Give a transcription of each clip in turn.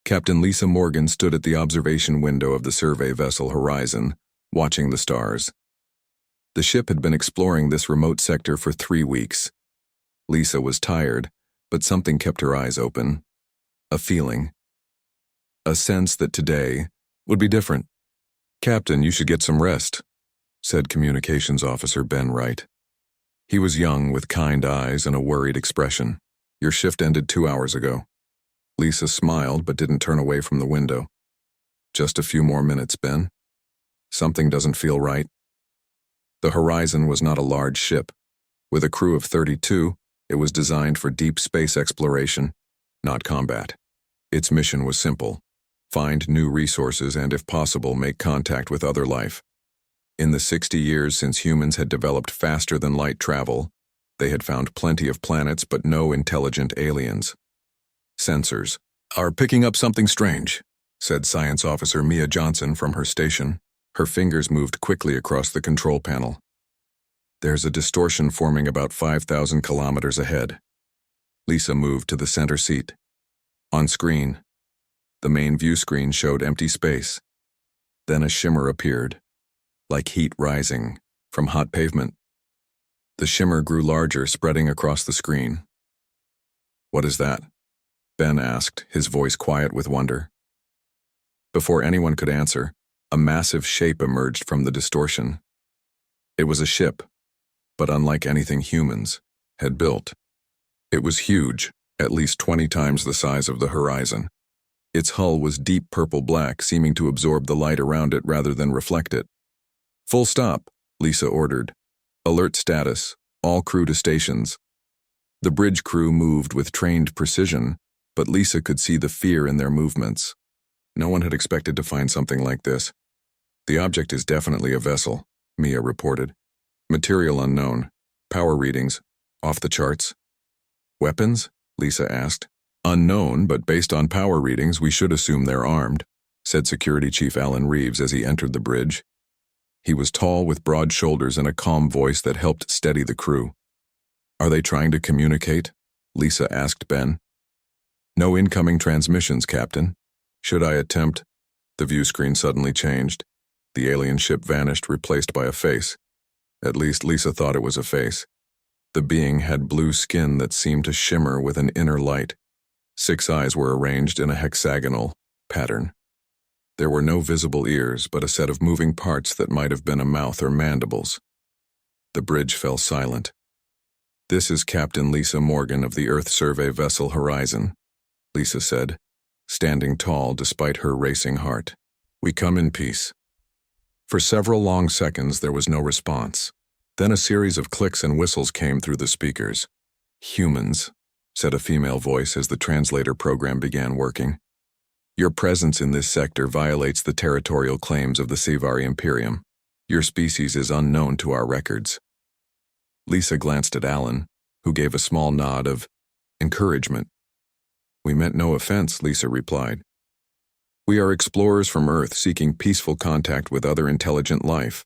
Captain Lisa Morgan stood at the observation window of the survey vessel Horizon, watching the stars. The ship had been exploring this remote sector for 3 weeks. Lisa was tired, but something kept her eyes open. A feeling. A sense that today would be different. "Captain, you should get some rest," said Communications Officer Ben Wright. He was young, with kind eyes and a worried expression. "Your shift ended 2 hours ago." Lisa smiled but didn't turn away from the window. "Just a few more minutes, Ben. Something doesn't feel right." The Horizon was not a large ship. With a crew of 32, it was designed for deep space exploration, not combat. Its mission was simple: find new resources and, if possible, make contact with other life. In the 60 years since humans had developed faster-than-light travel, they had found plenty of planets but no intelligent aliens. "Sensors are picking up something strange," said Science Officer Mia Johnson from her station. Her fingers moved quickly across the control panel. "There's a distortion forming about 5,000 kilometers ahead." Lisa moved to the center seat. On screen, the main view screen showed empty space. Then a shimmer appeared, like heat rising from hot pavement. The shimmer grew larger, spreading across the screen. "What is that?" Ben asked, his voice quiet with wonder. Before anyone could answer, a massive shape emerged from the distortion. It was a ship, but unlike anything humans had built. It was huge, at least 20 times the size of the Horizon. Its hull was deep purple-black, seeming to absorb the light around it rather than reflect it. "Full stop," Lisa ordered. "Alert status, all crew to stations." The bridge crew moved with trained precision, but Lisa could see the fear in their movements. No one had expected to find something like this. "The object is definitely a vessel," Mia reported. "Material unknown. Power readings off the charts." "Weapons?" Lisa asked. "Unknown, but based on power readings, we should assume they're armed," said Security Chief Alan Reeves as he entered the bridge. He was tall, with broad shoulders and a calm voice that helped steady the crew. "Are they trying to communicate?" Lisa asked Ben. "No incoming transmissions, Captain." "Should I attempt?" The view screen suddenly changed. The alien ship vanished, replaced by a face. At least Lisa thought it was a face. The being had blue skin that seemed to shimmer with an inner light. 6 eyes were arranged in a hexagonal pattern. There were no visible ears, but a set of moving parts that might have been a mouth or mandibles. The bridge fell silent. "This is Captain Lisa Morgan of the Earth Survey vessel Horizon," Lisa said, standing tall despite her racing heart. "We come in peace." For several long seconds there was no response. Then a series of clicks and whistles came through the speakers. "Humans," said a female voice as the translator program began working. "Your presence in this sector violates the territorial claims of the Sivari Imperium. Your species is unknown to our records." Lisa glanced at Alan, who gave a small nod of encouragement. "We meant no offense," Lisa replied. "We are explorers from Earth seeking peaceful contact with other intelligent life."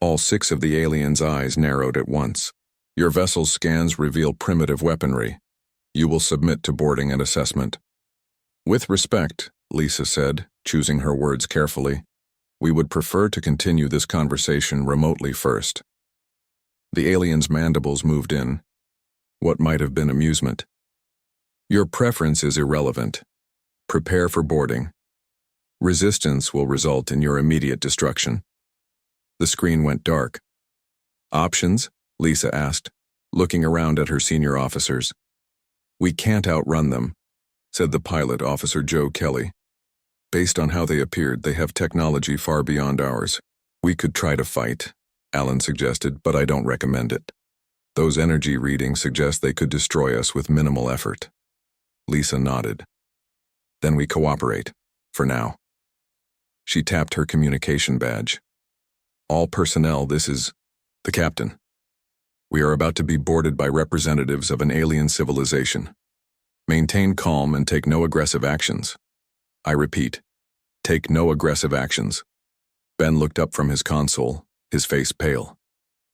All 6 of the aliens' eyes narrowed at once. "Your vessel's scans reveal primitive weaponry. You will submit to boarding and assessment." "With respect," Lisa said, choosing her words carefully, "we would prefer to continue this conversation remotely first." The alien's mandibles moved in. What might have been amusement. "Your preference is irrelevant. Prepare for boarding. Resistance will result in your immediate destruction." The screen went dark. "Options?" Lisa asked, looking around at her senior officers. "We can't outrun them," said the pilot, Officer Joe Kelly. "Based on how they appeared, they have technology far beyond ours. We could try to fight," Alan suggested, "but I don't recommend it. Those energy readings suggest they could destroy us with minimal effort." Lisa nodded. "Then we cooperate, for now." She tapped her communication badge. "All personnel, this is the captain. We are about to be boarded by representatives of an alien civilization. Maintain calm and take no aggressive actions. I repeat, take no aggressive actions." Ben looked up from his console, his face pale.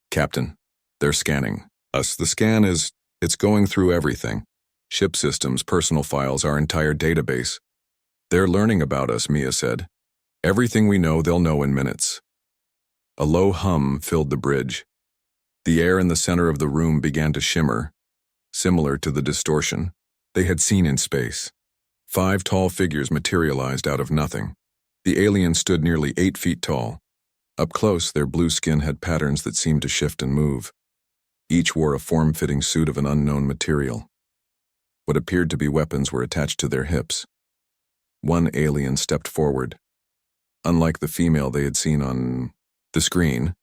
"Captain, they're scanning us. The scan it's going through everything. Ship systems, personal files, our entire database. They're learning about us, Mia said. Everything we know, they'll know in minutes. A low hum filled the bridge. The air in the center of the room began to shimmer, similar to the distortion they had seen in space. 5 tall figures materialized out of nothing. The aliens stood nearly 8 feet tall. Up close, their blue skin had patterns that seemed to shift and move. Each wore a form-fitting suit of an unknown material. What appeared to be weapons were attached to their hips. One alien stepped forward. Unlike the female they had seen on the screen,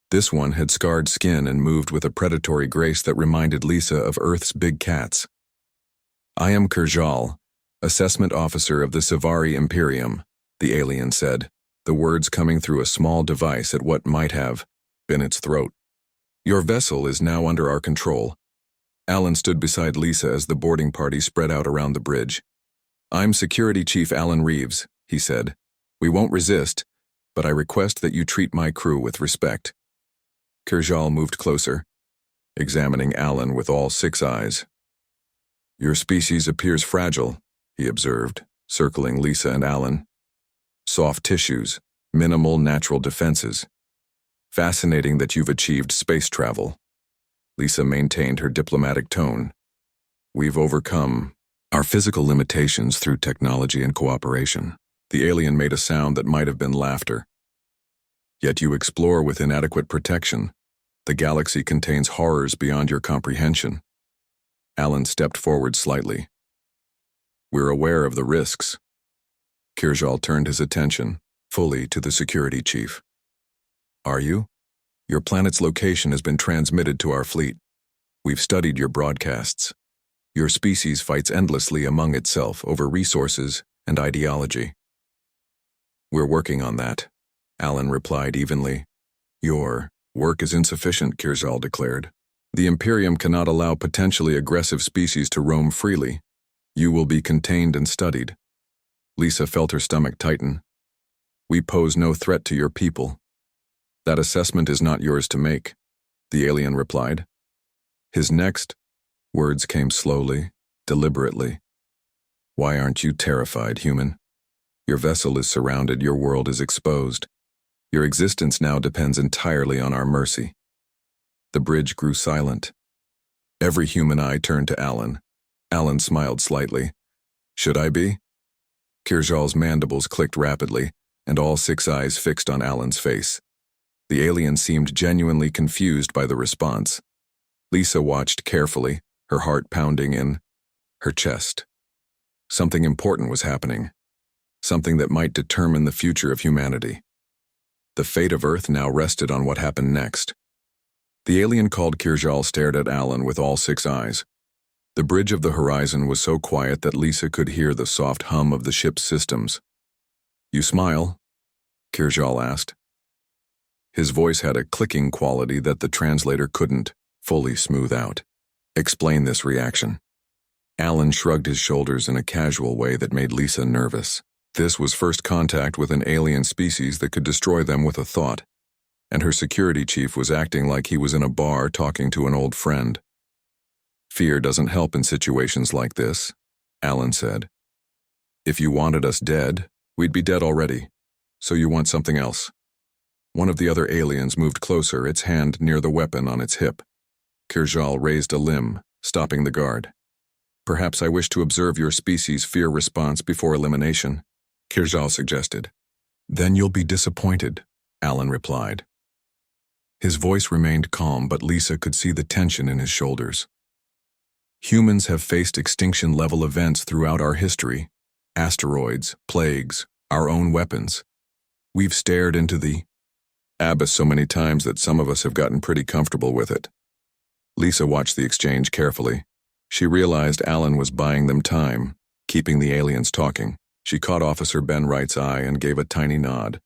this one had scarred skin and moved with a predatory grace that reminded Lisa of Earth's big cats. I am Kirjal, assessment officer of the Savari Imperium, the alien said, the words coming through a small device at what might have been its throat. Your vessel is now under our control. Alan stood beside Lisa as the boarding party spread out around the bridge. I'm Security Chief Alan Reeves, he said. We won't resist, but I request that you treat my crew with respect. Kirjal moved closer, examining Alan with all 6 eyes. Your species appears fragile, he observed, circling Lisa and Alan. Soft tissues, minimal natural defenses. Fascinating that you've achieved space travel. Lisa maintained her diplomatic tone. We've overcome our physical limitations through technology and cooperation. The alien made a sound that might have been laughter. Yet you explore with inadequate protection. The galaxy contains horrors beyond your comprehension. Alan stepped forward slightly. We're aware of the risks. Kirjal turned his attention fully to the security chief. Are you? Your planet's location has been transmitted to our fleet. We've studied your broadcasts. Your species fights endlessly among itself over resources and ideology. We're working on that, Alan replied evenly. Your work is insufficient, Kirjal declared. The Imperium cannot allow potentially aggressive species to roam freely. You will be contained and studied. Lisa felt her stomach tighten. We pose no threat to your people. That assessment is not yours to make, the alien replied. His next words came slowly, deliberately. Why aren't you terrified, human? Your vessel is surrounded, your world is exposed. Your existence now depends entirely on our mercy. The bridge grew silent. Every human eye turned to Alan. Alan smiled slightly. Should I be? Kirjal's mandibles clicked rapidly, and all 6 eyes fixed on Alan's face. The alien seemed genuinely confused by the response. Lisa watched carefully, her heart pounding in her chest. Something important was happening. Something that might determine the future of humanity. The fate of Earth now rested on what happened next. The alien called Kirjal stared at Alan with all 6 eyes. The bridge of the horizon was so quiet that Lisa could hear the soft hum of the ship's systems. You smile? Kirjal asked. His voice had a clicking quality that the translator couldn't fully smooth out. Explain this reaction. Alan shrugged his shoulders in a casual way that made Lisa nervous. This was first contact with an alien species that could destroy them with a thought, and her security chief was acting like he was in a bar talking to an old friend. Fear doesn't help in situations like this, Alan said. If you wanted us dead, we'd be dead already. So you want something else. One of the other aliens moved closer, its hand near the weapon on its hip. Kirjal raised a limb, stopping the guard. Perhaps I wish to observe your species' fear response before elimination, Kirjal suggested. Then you'll be disappointed, Alan replied. His voice remained calm, but Lisa could see the tension in his shoulders. Humans have faced extinction-level events throughout our history. Asteroids, plagues, our own weapons. We've stared into the abyss so many times that some of us have gotten pretty comfortable with it. Lisa watched the exchange carefully. She realized Alan was buying them time, keeping the aliens talking. She caught Officer Ben Wright's eye and gave a tiny nod.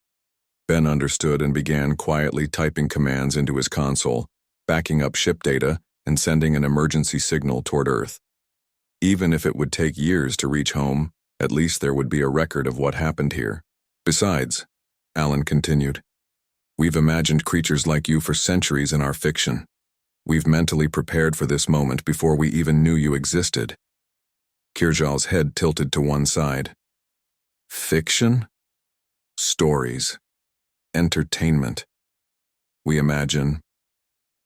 Ben understood and began quietly typing commands into his console, backing up ship data and sending an emergency signal toward Earth. Even if it would take years to reach home, at least there would be a record of what happened here. Besides, Alan continued, we've imagined creatures like you for centuries in our fiction. We've mentally prepared for this moment before we even knew you existed. Kirjal's head tilted to one side. Fiction? Stories. Entertainment. We imagine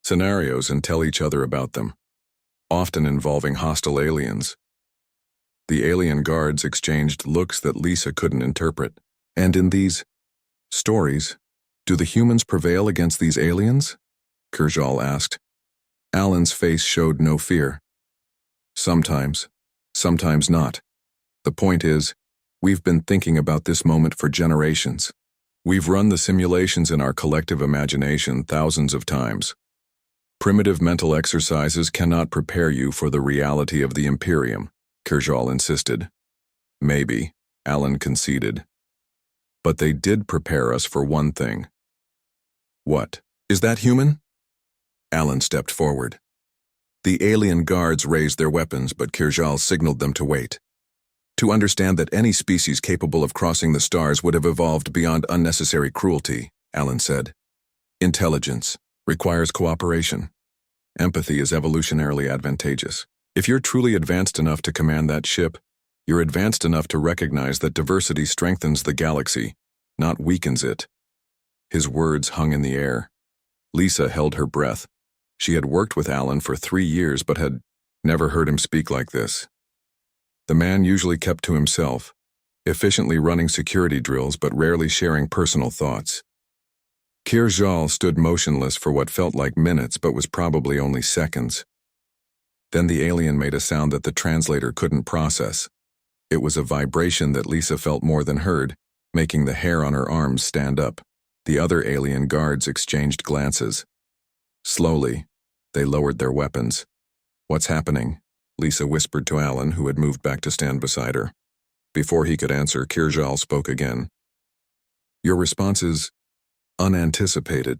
scenarios and tell each other about them, often involving hostile aliens. The alien guards exchanged looks that Lisa couldn't interpret. And in these stories, do the humans prevail against these aliens? Kirjal asked. Alan's face showed no fear. Sometimes not. The point is, we've been thinking about this moment for generations. We've run the simulations in our collective imagination thousands of times. Primitive mental exercises cannot prepare you for the reality of the Imperium, Kirjal insisted. Maybe, Alan conceded. But they did prepare us for one thing. What? Is that human? Alan stepped forward. The alien guards raised their weapons, but Kirjal signaled them to wait. To understand that any species capable of crossing the stars would have evolved beyond unnecessary cruelty, Alan said. Intelligence requires cooperation. Empathy is evolutionarily advantageous. If you're truly advanced enough to command that ship, you're advanced enough to recognize that diversity strengthens the galaxy, not weakens it. His words hung in the air. Lisa held her breath. She had worked with Alan for 3 years but had never heard him speak like this. The man usually kept to himself, efficiently running security drills but rarely sharing personal thoughts. Kirjal stood motionless for what felt like minutes but was probably only seconds. Then the alien made a sound that the translator couldn't process. It was a vibration that Lisa felt more than heard, making the hair on her arms stand up. The other alien guards exchanged glances. Slowly, they lowered their weapons. What's happening? Lisa whispered to Alan, who had moved back to stand beside her. Before he could answer, Kirjal spoke again. Your response is unanticipated.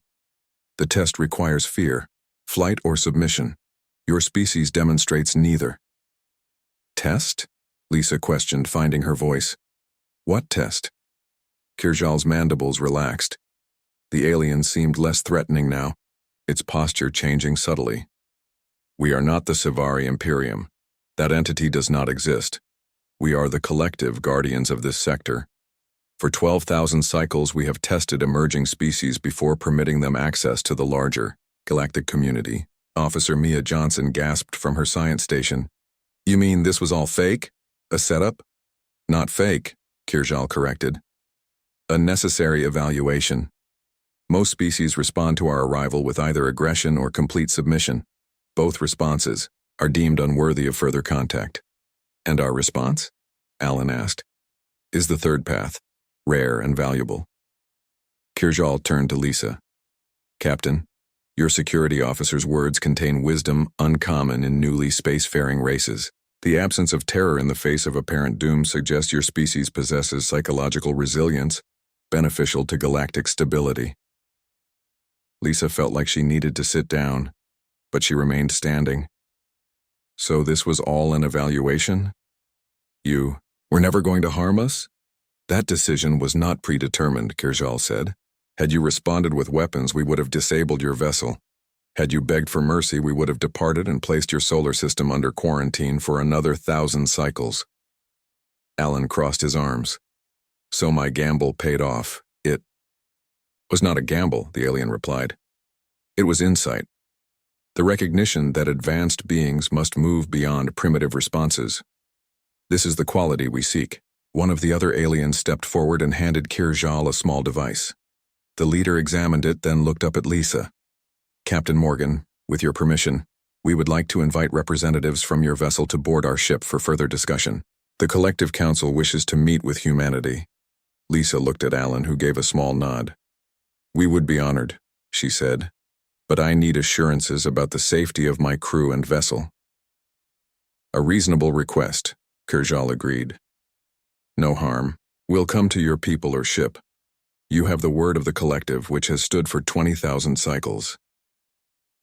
The test requires fear, flight or submission. Your species demonstrates neither. Test? Lisa questioned, finding her voice. What test? Kirjal's mandibles relaxed. The alien seemed less threatening now, its posture changing subtly. We are not the Sivari Imperium. That entity does not exist. We are the collective guardians of this sector. For 12,000 cycles, we have tested emerging species before permitting them access to the larger galactic community. Officer Mia Johnson gasped from her science station. You mean this was all fake? A setup? Not fake, Kirjal corrected. A necessary evaluation. Most species respond to our arrival with either aggression or complete submission. Both responses are deemed unworthy of further contact. And our response? Alan asked. Is the third path, rare and valuable. Kirjal turned to Lisa. Captain, your security officer's words contain wisdom uncommon in newly spacefaring races. The absence of terror in the face of apparent doom suggests your species possesses psychological resilience, beneficial to galactic stability. Lisa felt like she needed to sit down, but she remained standing. So this was all an evaluation? You were never going to harm us? That decision was not predetermined, Kirjal said. Had you responded with weapons, we would have disabled your vessel. Had you begged for mercy, we would have departed and placed your solar system under quarantine for another 1,000 cycles. Alan crossed his arms. So my gamble paid off. It was not a gamble, the alien replied. It was insight. The recognition that advanced beings must move beyond primitive responses. This is the quality we seek. One of the other aliens stepped forward and handed Kirjal a small device. The leader examined it, then looked up at Lisa. Captain Morgan, with your permission, we would like to invite representatives from your vessel to board our ship for further discussion. The Collective Council wishes to meet with humanity. Lisa looked at Alan, who gave a small nod. We would be honored, she said, but I need assurances about the safety of my crew and vessel. A reasonable request, Kirjal agreed. No harm. We'll come to your people or ship. You have the word of the Collective, which has stood for 20,000 cycles.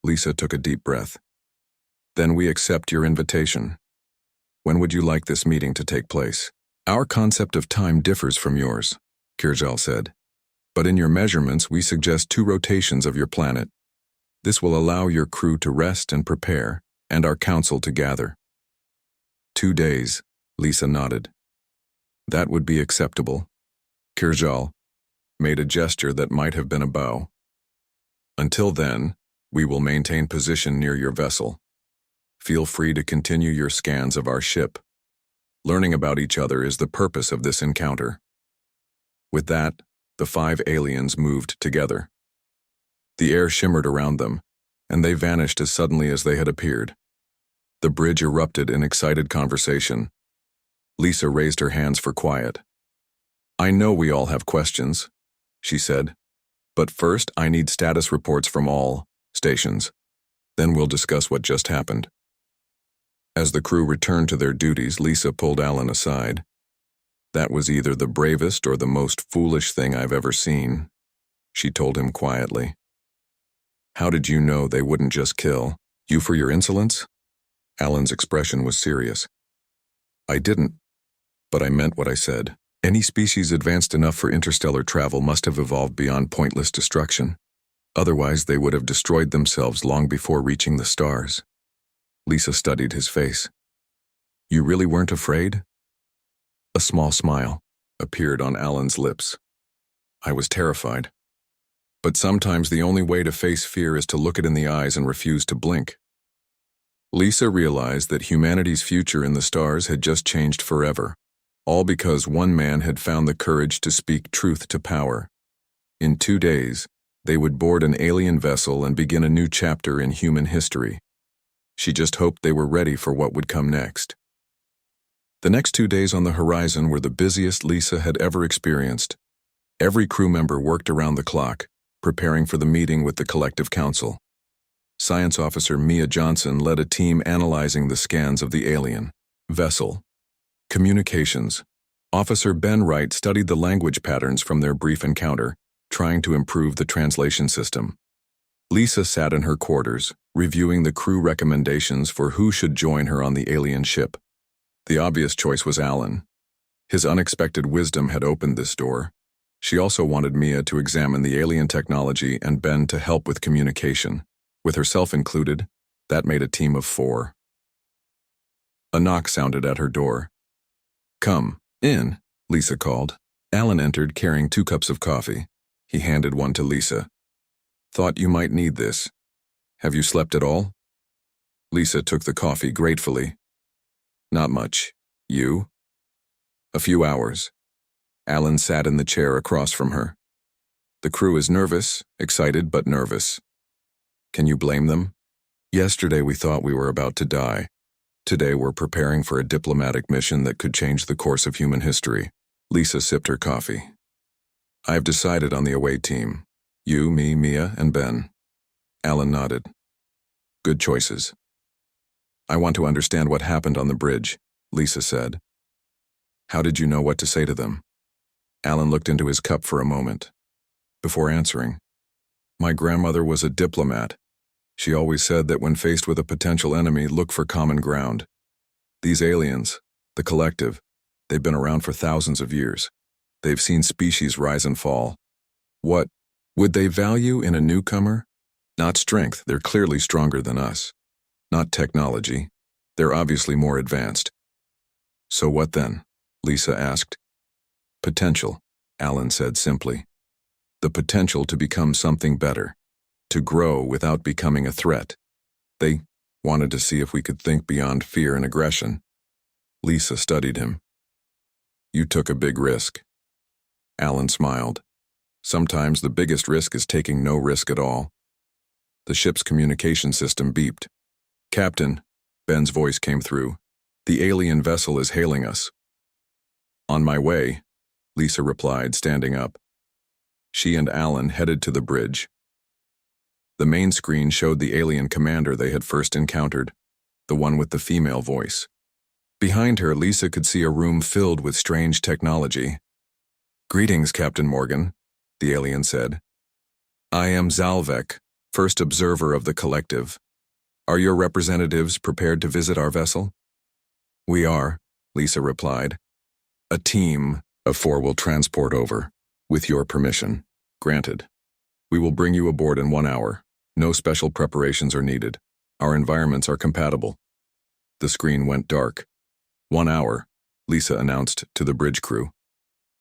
Lisa took a deep breath. Then we accept your invitation. When would you like this meeting to take place? Our concept of time differs from yours, Kirjal said. But in your measurements, we suggest 2 rotations of your planet. This will allow your crew to rest and prepare, and our council to gather. 2 days, Lisa nodded. That would be acceptable. Kirjal made a gesture that might have been a bow. Until then, we will maintain position near your vessel. Feel free to continue your scans of our ship. Learning about each other is the purpose of this encounter. With that, the 5 aliens moved together. The air shimmered around them, and they vanished as suddenly as they had appeared. The bridge erupted in excited conversation. Lisa raised her hands for quiet. I know we all have questions, she said, but first I need status reports from all stations. Then we'll discuss what just happened. As the crew returned to their duties, Lisa pulled Alan aside. That was either the bravest or the most foolish thing I've ever seen, she told him quietly. How did you know they wouldn't just kill you for your insolence? Alan's expression was serious. I didn't, but I meant what I said. Any species advanced enough for interstellar travel must have evolved beyond pointless destruction. Otherwise, they would have destroyed themselves long before reaching the stars. Lisa studied his face. You really weren't afraid? A small smile appeared on Alan's lips. I was terrified. But sometimes the only way to face fear is to look it in the eyes and refuse to blink. Lisa realized that humanity's future in the stars had just changed forever, all because one man had found the courage to speak truth to power. In 2 days, they would board an alien vessel and begin a new chapter in human history. She just hoped they were ready for what would come next. The next 2 days on the horizon were the busiest Lisa had ever experienced. Every crew member worked around the clock, preparing for the meeting with the Collective Council. Science Officer Mia Johnson led a team analyzing the scans of the alien vessel. Communications. Officer Ben Wright studied the language patterns from their brief encounter, trying to improve the translation system. Lisa sat in her quarters, reviewing the crew recommendations for who should join her on the alien ship. The obvious choice was Alan. His unexpected wisdom had opened this door. She also wanted Mia to examine the alien technology and Ben to help with communication. With herself included, that made a team of 4. A knock sounded at her door. Come in, Lisa called. Alan entered carrying 2 cups of coffee. He handed one to Lisa. Thought you might need this. Have you slept at all? Lisa took the coffee gratefully. Not much. You? A few hours. Alan sat in the chair across from her. The crew is nervous, excited but nervous. Can you blame them? Yesterday we thought we were about to die. Today we're preparing for a diplomatic mission that could change the course of human history. Lisa sipped her coffee. I've decided on the away team. You, me, Mia, and Ben. Alan nodded. Good choices. I want to understand what happened on the bridge, Lisa said. How did you know what to say to them? Alan looked into his cup for a moment. Before answering, my grandmother was a diplomat. She always said that when faced with a potential enemy, look for common ground. These aliens, the Collective, they've been around for thousands of years. They've seen species rise and fall. What would they value in a newcomer? Not strength, they're clearly stronger than us. Not technology, they're obviously more advanced. So what then? Lisa asked. Potential, Alan said simply. The potential to become something better, to grow without becoming a threat. They wanted to see if we could think beyond fear and aggression. Lisa studied him. You took a big risk. Alan smiled. Sometimes the biggest risk is taking no risk at all. The ship's communication system beeped. Captain, Ben's voice came through. The alien vessel is hailing us. On my way, Lisa replied, standing up. She and Alan headed to the bridge. The main screen showed the alien commander they had first encountered, the one with the female voice. Behind her, Lisa could see a room filled with strange technology. Greetings, Captain Morgan, the alien said. I am Zalvek, first observer of the Collective. Are your representatives prepared to visit our vessel? We are, Lisa replied. A team of 4 will transport over, with your permission. Granted. We will bring you aboard in 1 hour. No special preparations are needed. Our environments are compatible. The screen went dark. 1 hour. Lisa announced to the bridge crew.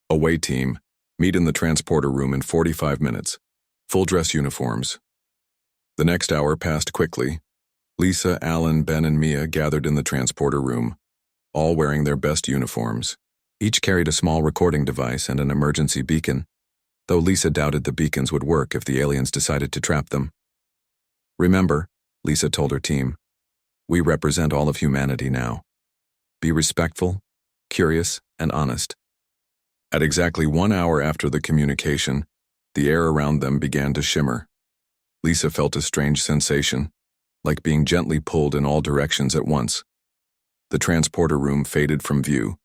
Away team, meet in the transporter room in 45 minutes. Full dress uniforms. The next hour passed quickly. Lisa, Alan, Ben, and Mia gathered in the transporter room, all wearing their best uniforms. Each carried a small recording device and an emergency beacon, though Lisa doubted the beacons would work if the aliens decided to trap them. Remember, Lisa told her team, we represent all of humanity now. Be respectful, curious, and honest. At exactly 1 hour after the communication, the air around them began to shimmer. Lisa felt a strange sensation, like being gently pulled in all directions at once. The transporter room faded from view.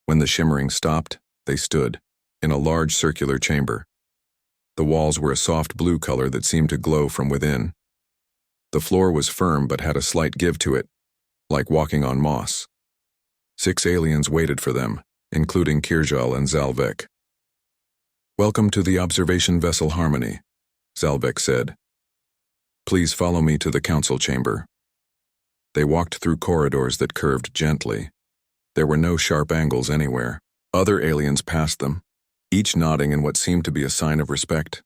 When the shimmering stopped, they stood, in a large circular chamber. The walls were a soft blue color that seemed to glow from within. The floor was firm but had a slight give to it, like walking on moss. 6 aliens waited for them, including Kirjal and Zalvek. Welcome to the observation vessel Harmony, Zalvek said. Please follow me to the council chamber. They walked through corridors that curved gently. There were no sharp angles anywhere. Other aliens passed them, each nodding in what seemed to be a sign of respect.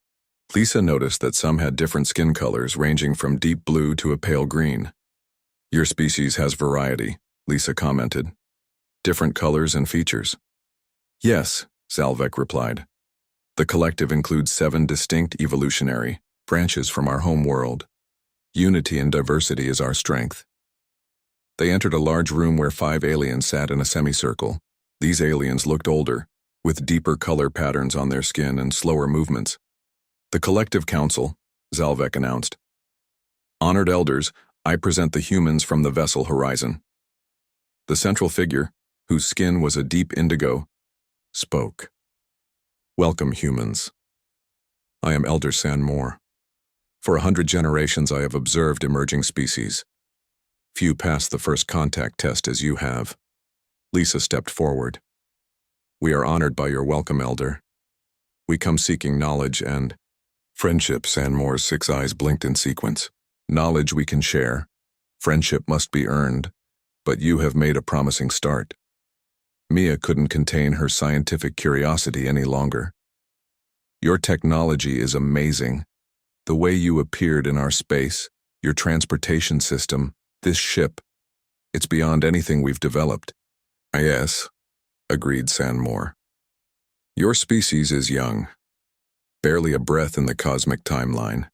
Lisa noticed that some had different skin colors ranging from deep blue to a pale green. Your species has variety, Lisa commented. Different colors and features. Yes, Zalvek replied. The collective includes 7 distinct evolutionary branches from our home world. Unity and diversity is our strength. They entered a large room where 5 aliens sat in a semicircle. These aliens looked older, with deeper color patterns on their skin and slower movements. The collective council, Zalvek announced. Honored elders, I present the humans from the vessel Horizon. The central figure, whose skin was a deep indigo, spoke. Welcome, humans. I am Elder Sanmore. For 100 generations I have observed emerging species. Few passed the first contact test as you have. Lisa stepped forward. We are honored by your welcome, Elder. We come seeking knowledge and friendship. Sanmore's 6 eyes blinked in sequence. Knowledge we can share. Friendship must be earned. But you have made a promising start. Mia couldn't contain her scientific curiosity any longer. Your technology is amazing. The way you appeared in our space, your transportation system, this ship, it's beyond anything we've developed. Yes, agreed Sanmore. Your species is young, barely a breath in the cosmic timeline.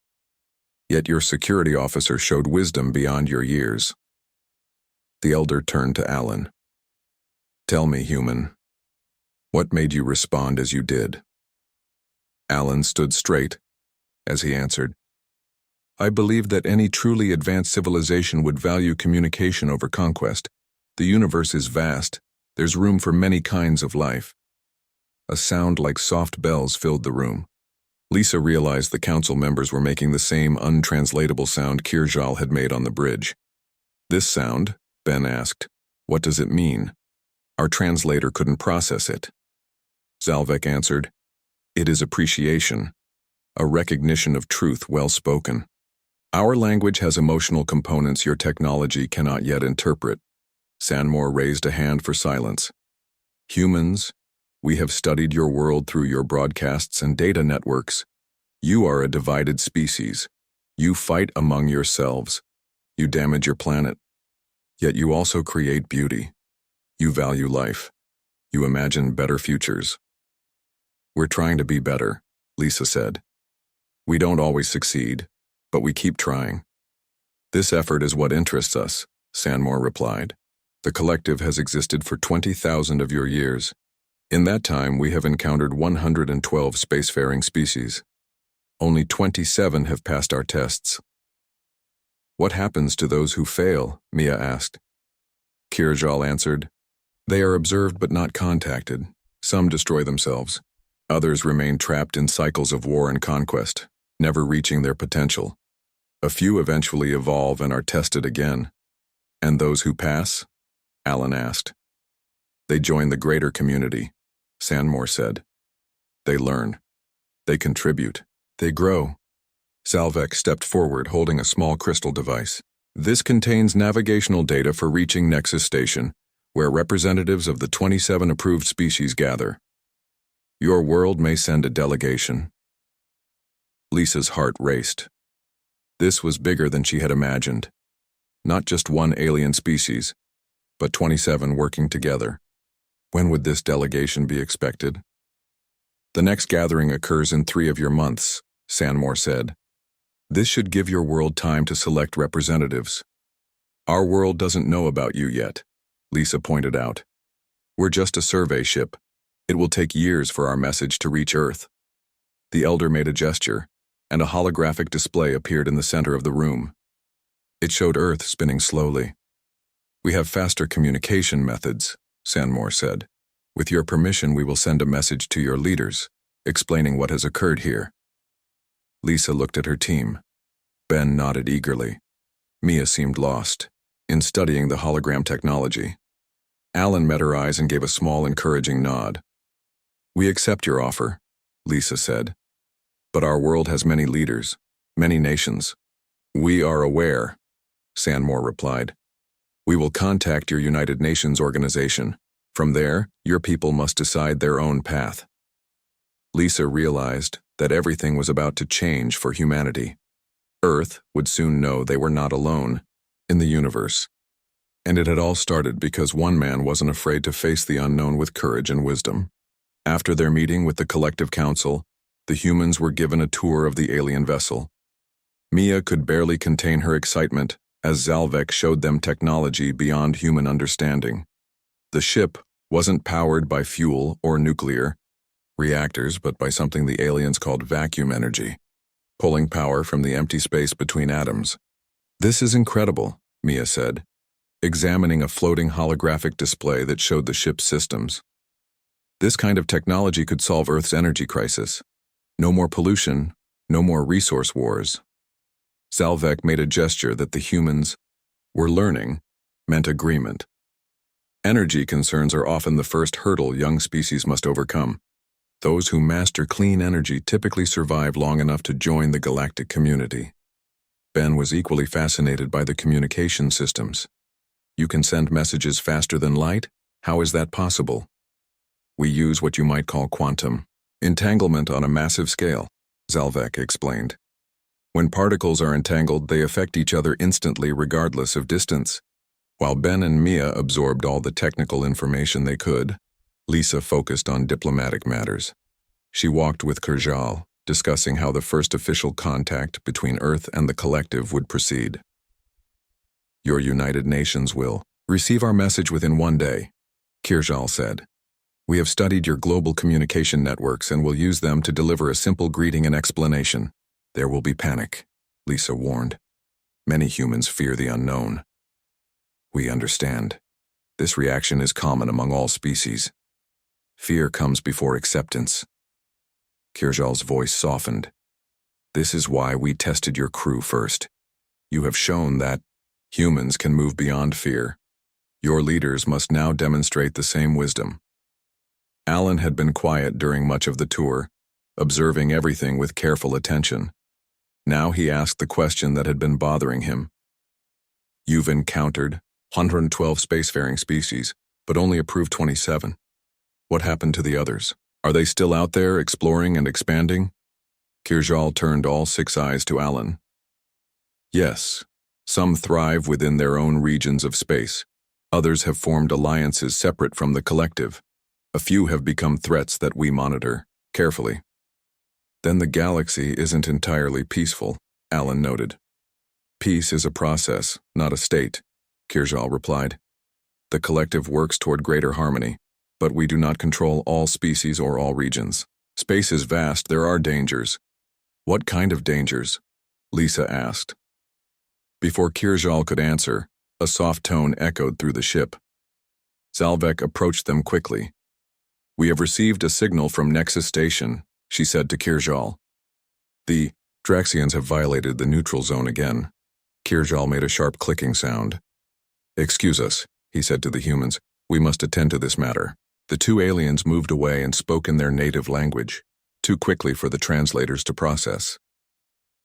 Yet your security officer showed wisdom beyond your years. The elder turned to Alan. Tell me, human, what made you respond as you did? Alan stood straight as he answered. I believe that any truly advanced civilization would value communication over conquest. The universe is vast. There's room for many kinds of life. A sound like soft bells filled the room. Lisa realized the council members were making the same untranslatable sound Kirjal had made on the bridge. This sound, Ben asked, what does it mean? Our translator couldn't process it. Zalvek answered, it is appreciation, a recognition of truth well spoken. Our language has emotional components your technology cannot yet interpret. Sanmore raised a hand for silence. Humans, we have studied your world through your broadcasts and data networks. You are a divided species. You fight among yourselves. You damage your planet. Yet you also create beauty. You value life. You imagine better futures. We're trying to be better, Lisa said. We don't always succeed, but we keep trying. This effort is what interests us, Sanmore replied. The collective has existed for 20,000 of your years. In that time, we have encountered 112 spacefaring species. Only 27 have passed our tests. What happens to those who fail? Mia asked. Kirjal answered, they are observed but not contacted. Some destroy themselves. Others remain trapped in cycles of war and conquest, never reaching their potential. A few eventually evolve and are tested again. And those who pass? Alan asked. They join the greater community, Sanmore said. They learn. They contribute. They grow. Zalvek stepped forward holding a small crystal device. This contains navigational data for reaching Nexus Station, where representatives of the 27 approved species gather. Your world may send a delegation. Lisa's heart raced. This was bigger than she had imagined. Not just one alien species, but 27 working together. When would this delegation be expected? The next gathering occurs in 3 of your months, Sanmore said. This should give your world time to select representatives. Our world doesn't know about you yet, Lisa pointed out. We're just a survey ship. It will take years for our message to reach Earth. The elder made a gesture, and a holographic display appeared in the center of the room. It showed Earth spinning slowly. We have faster communication methods, Sanmore said. With your permission, we will send a message to your leaders, explaining what has occurred here. Lisa looked at her team. Ben nodded eagerly. Mia seemed lost in studying the hologram technology. Alan met her eyes and gave a small, encouraging nod. We accept your offer, Lisa said. But our world has many leaders, many nations. We are aware, Sanmore replied. We will contact your United Nations organization. From there, your people must decide their own path. Lisa realized that everything was about to change for humanity. Earth would soon know they were not alone in the universe. And it had all started because one man wasn't afraid to face the unknown with courage and wisdom. After their meeting with the Collective Council, the humans were given a tour of the alien vessel. Mia could barely contain her excitement as Zalvek showed them technology beyond human understanding. The ship wasn't powered by fuel or nuclear reactors, but by something the aliens called vacuum energy, pulling power from the empty space between atoms. This is incredible, Mia said, examining a floating holographic display that showed the ship's systems. This kind of technology could solve Earth's energy crisis. No more pollution, no more resource wars. Zalvek made a gesture that the humans were learning meant agreement. Energy concerns are often the first hurdle young species must overcome. Those who master clean energy typically survive long enough to join the galactic community. Ben was equally fascinated by the communication systems. You can send messages faster than light? How is that possible? We use what you might call quantum entanglement on a massive scale, Zalvek explained. When particles are entangled, they affect each other instantly regardless of distance. While Ben and Mia absorbed all the technical information they could, Lisa focused on diplomatic matters. She walked with Kirjal, discussing how the first official contact between Earth and the Collective would proceed. Your United Nations will receive our message within 1 day, Kirjal said. We have studied your global communication networks and will use them to deliver a simple greeting and explanation. There will be panic, Lisa warned. Many humans fear the unknown. We understand. This reaction is common among all species. Fear comes before acceptance. Kirjal's voice softened. This is why we tested your crew first. You have shown that humans can move beyond fear. Your leaders must now demonstrate the same wisdom. Alan had been quiet during much of the tour, observing everything with careful attention. Now he asked the question that had been bothering him. You've encountered 112 spacefaring species, but only approved 27. What happened to the others? Are they still out there, exploring and expanding? Kirjal turned all 6 eyes to Alan. Yes, some thrive within their own regions of space. Others have formed alliances separate from the collective. A few have become threats that we monitor carefully. Then the galaxy isn't entirely peaceful, Alan noted. Peace is a process, not a state, Kirjal replied. The collective works toward greater harmony, but we do not control all species or all regions. Space is vast, there are dangers. What kind of dangers? Lisa asked. Before Kirjal could answer, a soft tone echoed through the ship. Zalvek approached them quickly. We have received a signal from Nexus Station, she said to Kirjal. The Draxians have violated the neutral zone again. Kirjal made a sharp clicking sound. Excuse us, he said to the humans. We must attend to this matter. The 2 aliens moved away and spoke in their native language, too quickly for the translators to process.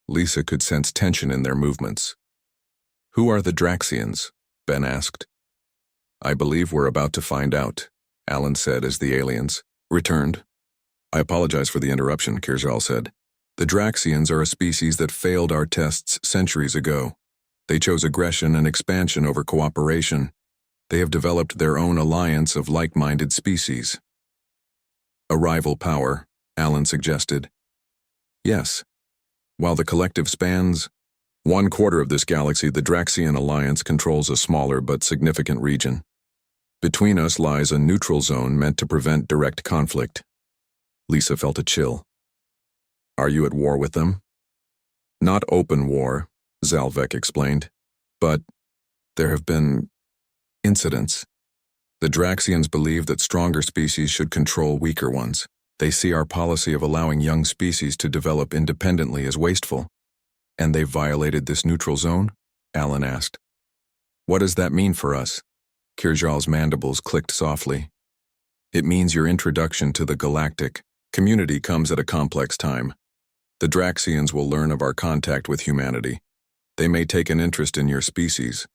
Lisa could sense tension in their movements. Who are the Draxians? Ben asked. I believe we're about to find out, Alan said as the aliens returned. I apologize for the interruption, Kirjal said. The Draxians are a species that failed our tests centuries ago. They chose aggression and expansion over cooperation. They have developed their own alliance of like-minded species. A rival power, Alan suggested. Yes. While the collective spans 1/4 of this galaxy, the Draxian Alliance controls a smaller but significant region. Between us lies a neutral zone meant to prevent direct conflict. Lisa felt a chill. Are you at war with them? Not open war, Zalvek explained, but there have been incidents. The Draxians believe that stronger species should control weaker ones. They see our policy of allowing young species to develop independently as wasteful. And they violated this neutral zone? Alan asked. What does that mean for us? Kirjal's mandibles clicked softly. It means your introduction to the galactic community comes at a complex time. The Draxians will learn of our contact with humanity. They may take an interest in your species.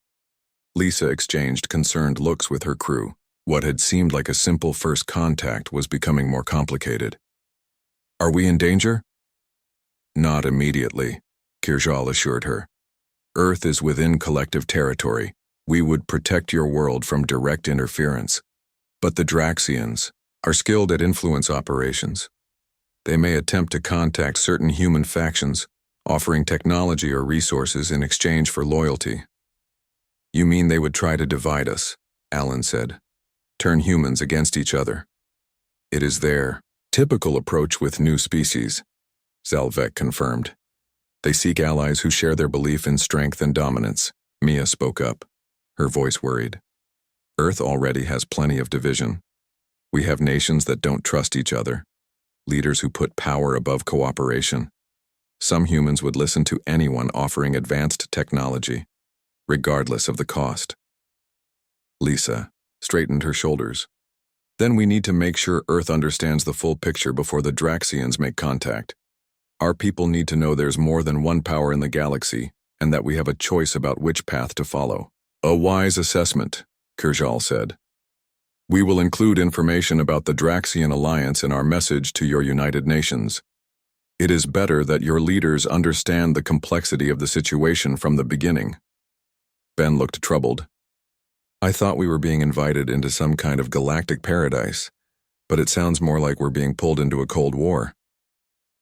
Lisa exchanged concerned looks with her crew. What had seemed like a simple first contact was becoming more complicated. Are we in danger? Not immediately, Kirjal assured her. Earth is within collective territory. We would protect your world from direct interference. But the Draxians are skilled at influence operations. They may attempt to contact certain human factions, offering technology or resources in exchange for loyalty. You mean they would try to divide us, Alan said. Turn humans against each other. It is their typical approach with new species, Zalvek confirmed. They seek allies who share their belief in strength and dominance. Mia spoke up, her voice worried. Earth already has plenty of division. We have nations that don't trust each other, leaders who put power above cooperation. Some humans would listen to anyone offering advanced technology, regardless of the cost. Lisa straightened her shoulders. Then we need to make sure Earth understands the full picture before the Draxians make contact. Our people need to know there's more than one power in the galaxy, and that we have a choice about which path to follow. A wise assessment, Kirjal said. We will include information about the Draxian Alliance in our message to your United Nations. It is better that your leaders understand the complexity of the situation from the beginning. Ben looked troubled. I thought we were being invited into some kind of galactic paradise, but it sounds more like we're being pulled into a Cold War.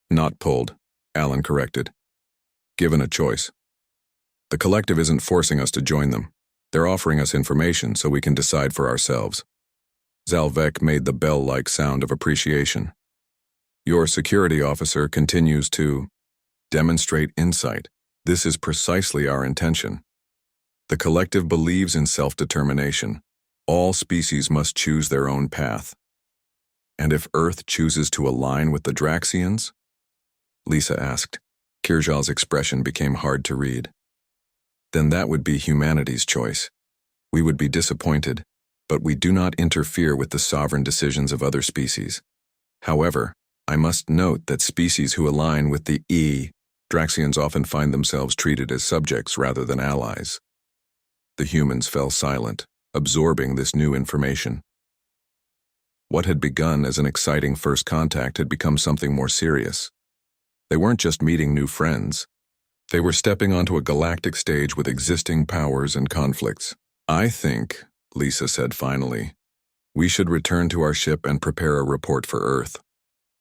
Not pulled, Alan corrected. Given a choice. The collective isn't forcing us to join them. They're offering us information so we can decide for ourselves. Zalvek made the bell-like sound of appreciation. Your security officer continues to demonstrate insight. This is precisely our intention. The collective believes in self-determination. All species must choose their own path. And if Earth chooses to align with the Draxians? Lisa asked. Kirjal's expression became hard to read. Then that would be humanity's choice. We would be disappointed, but we do not interfere with the sovereign decisions of other species. However, I must note that species who align with the Draxians often find themselves treated as subjects rather than allies. The humans fell silent, absorbing this new information. What had begun as an exciting first contact had become something more serious. They weren't just meeting new friends. They were stepping onto a galactic stage with existing powers and conflicts. I think, Lisa said finally, we should return to our ship and prepare a report for Earth.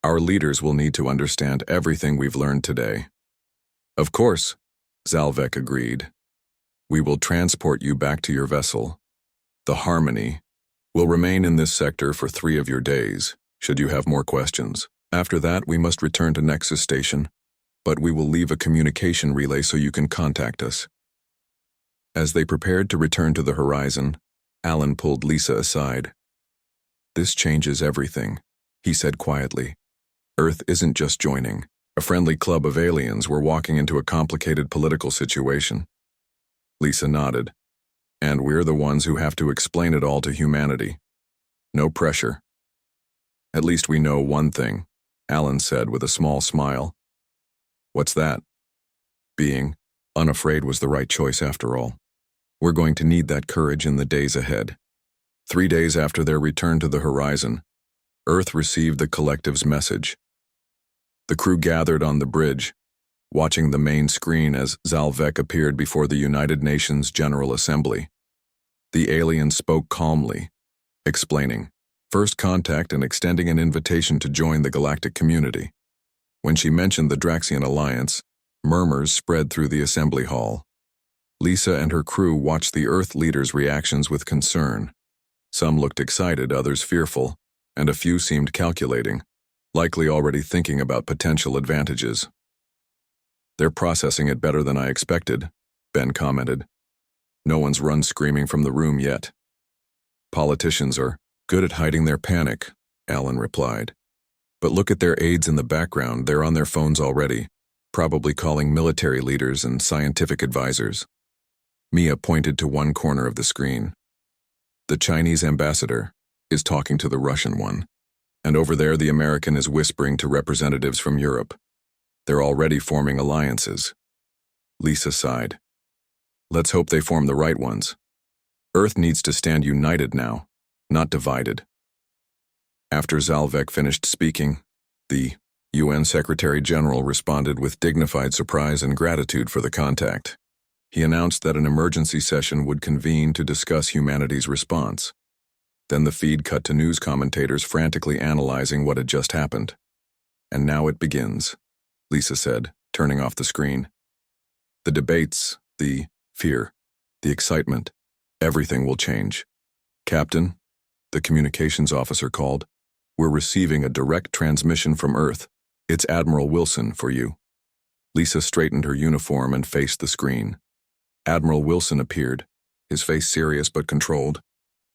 Our leaders will need to understand everything we've learned today. Of course, Zalvek agreed. We will transport you back to your vessel. The Harmony will remain in this sector for 3 of your days, should you have more questions. After that, we must return to Nexus Station, but we will leave a communication relay so you can contact us. As they prepared to return to the horizon, Alan pulled Lisa aside. This changes everything, he said quietly. Earth isn't just joining a friendly club of aliens. We're walking into a complicated political situation. Lisa nodded. And we're the ones who have to explain it all to humanity. No pressure. At least we know one thing, Alan said with a small smile. What's that? Being unafraid was the right choice after all. We're going to need that courage in the days ahead. 3 days after their return to the horizon, Earth received the collective's message. The crew gathered on the bridge, watching the main screen as Zalvek appeared before the United Nations General Assembly. The alien spoke calmly, explaining first contact and extending an invitation to join the galactic community. When she mentioned the Draxian Alliance, murmurs spread through the assembly hall. Lisa and her crew watched the Earth leaders' reactions with concern. Some looked excited, others fearful, and a few seemed calculating, likely already thinking about potential advantages. "They're processing it better than I expected," Ben commented. "No one's run screaming from the room yet." "Politicians are good at hiding their panic," Alan replied. "But look at their aides in the background. They're on their phones already, probably calling military leaders and scientific advisors." Mia pointed to one corner of the screen. "The Chinese ambassador is talking to the Russian one, and over there the American is whispering to representatives from Europe. They're already forming alliances." Lisa sighed. "Let's hope they form the right ones. Earth needs to stand united now, not divided." After Zalvek finished speaking, the UN Secretary General responded with dignified surprise and gratitude for the contact. He announced that an emergency session would convene to discuss humanity's response. Then the feed cut to news commentators frantically analyzing what had just happened. "And now it begins," Lisa said, turning off the screen. "The debates, the fear, the excitement, everything will change. Captain," the communications officer called, "we're receiving a direct transmission from Earth. It's Admiral Wilson for you." Lisa straightened her uniform and faced the screen. Admiral Wilson appeared, his face serious but controlled.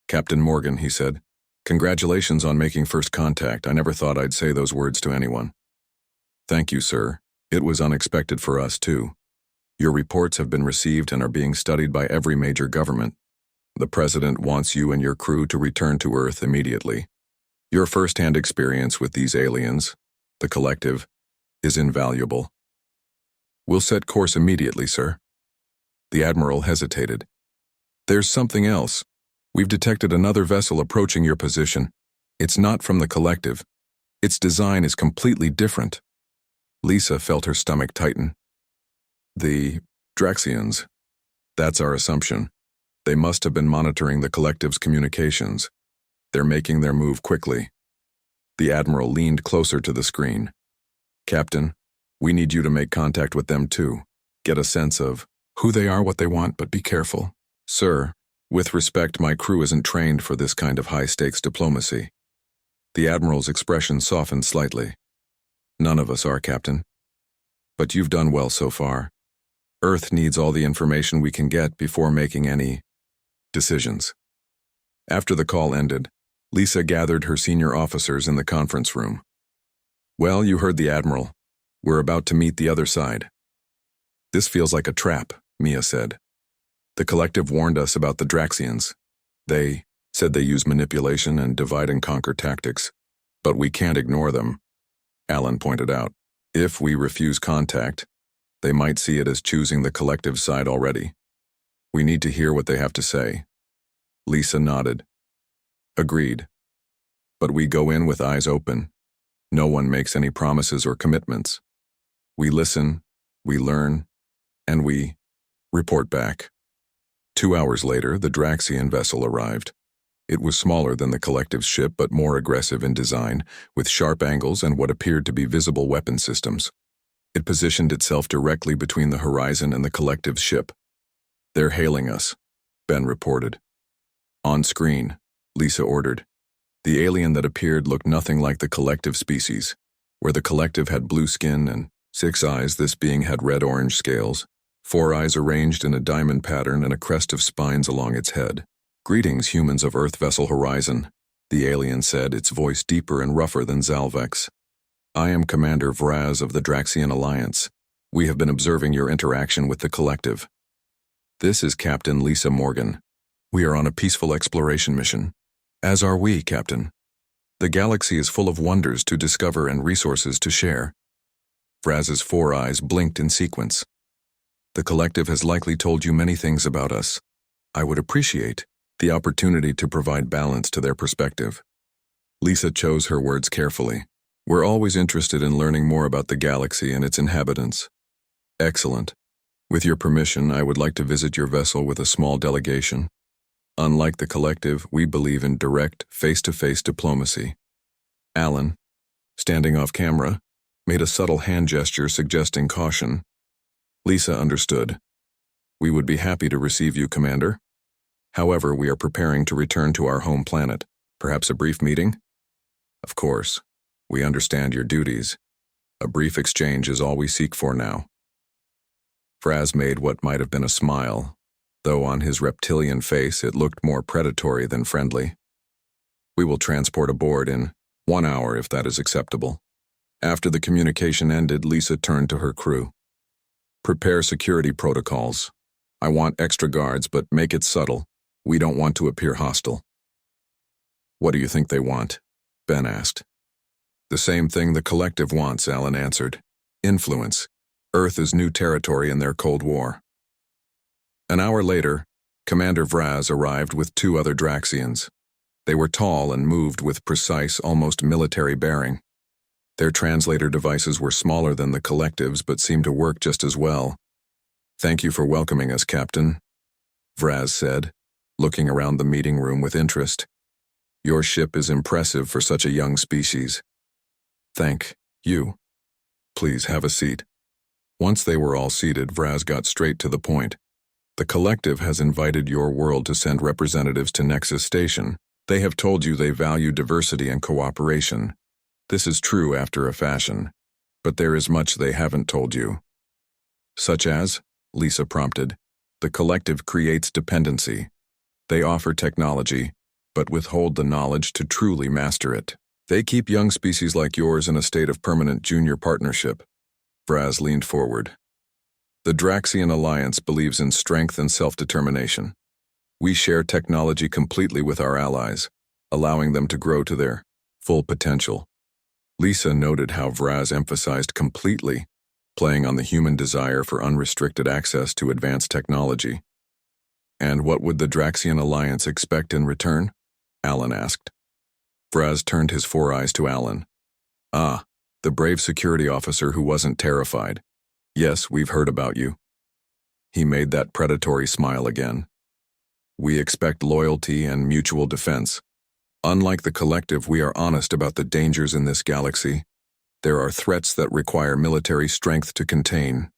"Captain Morgan," he said, "congratulations on making first contact. I never thought I'd say those words to anyone." "Thank you, sir. It was unexpected for us, too. Your reports have been received and are being studied by every major government. The President wants you and your crew to return to Earth immediately. Your first-hand experience with these aliens, the collective, is invaluable." "We'll set course immediately, sir." The Admiral hesitated. "There's something else. We've detected another vessel approaching your position. It's not from the collective. Its design is completely different." Lisa felt her stomach tighten. "The Draxians. That's our assumption. They must have been monitoring the collective's communications. They're making their move quickly." The Admiral leaned closer to the screen. "Captain, we need you to make contact with them too. Get a sense of who they are, what they want, but be careful." "Sir, with respect, my crew isn't trained for this kind of high-stakes diplomacy." The Admiral's expression softened slightly. "None of us are, Captain. But you've done well so far. Earth needs all the information we can get before making any decisions." After the call ended, Lisa gathered her senior officers in the conference room. "Well, you heard the Admiral. We're about to meet the other side." "This feels like a trap," Mia said. "The collective warned us about the Draxians. They said they use manipulation and divide-and-conquer tactics, but we can't ignore them," Alan pointed out. "If we refuse contact, they might see it as choosing the collective side already. We need to hear what they have to say." Lisa nodded. "Agreed. But we go in with eyes open. No one makes any promises or commitments. We listen, we learn, and we report back." 2 hours later, the Draxian vessel arrived. It was smaller than the collective's ship but more aggressive in design, with sharp angles and what appeared to be visible weapon systems. It positioned itself directly between the horizon and the collective's ship. "They're hailing us," Ben reported. "On screen," Lisa ordered. The alien that appeared looked nothing like the collective species. Where the collective had blue skin and 6 eyes, this being had red-orange scales, 4 eyes arranged in a diamond pattern and a crest of spines along its head. "Greetings, humans of Earth Vessel Horizon," the alien said, its voice deeper and rougher than Zalvek's. "I am Commander Vraz of the Draxian Alliance. We have been observing your interaction with the collective. This is Captain Lisa Morgan. We are on a peaceful exploration mission. As are we, Captain. The galaxy is full of wonders to discover and resources to share." Vraz's 4 eyes blinked in sequence. "The collective has likely told you many things about us. I would appreciate the opportunity to provide balance to their perspective. Lisa chose her words carefully. We're always interested in learning more about the galaxy and its inhabitants. Excellent. With your permission, I would like to visit your vessel with a small delegation. Unlike the collective, we believe in direct, face-to-face diplomacy. Alan, standing off camera, made a subtle hand gesture suggesting caution. Lisa understood. We would be happy to receive you, Commander. However, we are preparing to return to our home planet. Perhaps a brief meeting? Of course. We understand your duties. A brief exchange is all we seek for now. Vraz made what might have been a smile, though on his reptilian face it looked more predatory than friendly. We will transport aboard in 1 hour if that is acceptable. After the communication ended, Lisa turned to her crew. Prepare security protocols. I want extra guards, but make it subtle. We don't want to appear hostile. What do you think they want? Ben asked. The same thing the collective wants, Alan answered. Influence. Earth is new territory in their Cold War. An hour later, Commander Vraz arrived with 2 other Draxians. They were tall and moved with precise, almost military bearing. Their translator devices were smaller than the collective's but seemed to work just as well. Thank you for welcoming us, Captain, Vraz said, looking around the meeting room with interest. Your ship is impressive for such a young species. Thank you. Please have a seat. Once they were all seated, Vraz got straight to the point. The collective has invited your world to send representatives to Nexus Station. They have told you they value diversity and cooperation. This is true after a fashion, but there is much they haven't told you. Such as, Lisa prompted, the collective creates dependency. They offer technology, but withhold the knowledge to truly master it. They keep young species like yours in a state of permanent junior partnership. Vraz leaned forward. The Draxian Alliance believes in strength and self-determination. We share technology completely with our allies, allowing them to grow to their full potential. Lisa noted how Vraz emphasized completely, playing on the human desire for unrestricted access to advanced technology. And what would the Draxian Alliance expect in return? Alan asked. Vraz turned his 4 eyes to Alan. Ah, the brave security officer who wasn't terrified. Yes, we've heard about you. He made that predatory smile again. We expect loyalty and mutual defense. Unlike the collective, we are honest about the dangers in this galaxy. There are threats that require military strength to contain.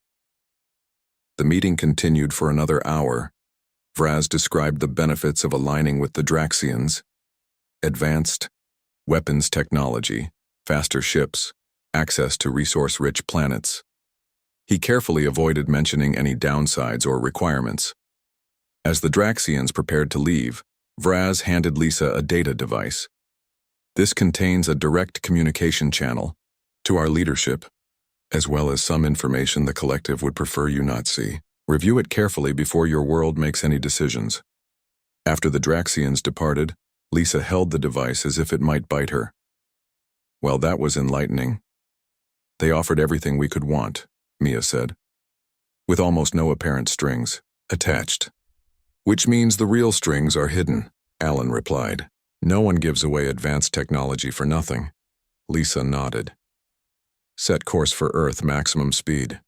The meeting continued for another hour. Vraz described the benefits of aligning with the Draxians. Advanced weapons technology, faster ships, access to resource-rich planets. He carefully avoided mentioning any downsides or requirements. As the Draxians prepared to leave, Vraz handed Lisa a data device. This contains a direct communication channel to our leadership, as well as some information the collective would prefer you not see. Review it carefully before your world makes any decisions. After the Draxians departed, Lisa held the device as if it might bite her. Well, that was enlightening. They offered everything we could want, Mia said, with almost no apparent strings attached. Which means the real strings are hidden, Alan replied. No one gives away advanced technology for nothing. Lisa nodded. Set course for Earth, maximum speed.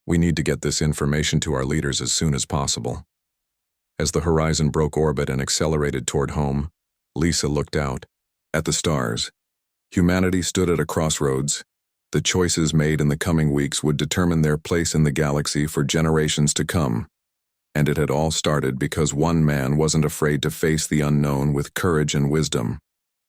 We need to get this information to our leaders as soon as possible. As the horizon broke orbit and accelerated toward home, Lisa looked out at the stars. Humanity stood at a crossroads. The choices made in the coming weeks would determine their place in the galaxy for generations to come. And it had all started because one man wasn't afraid to face the unknown with courage and wisdom.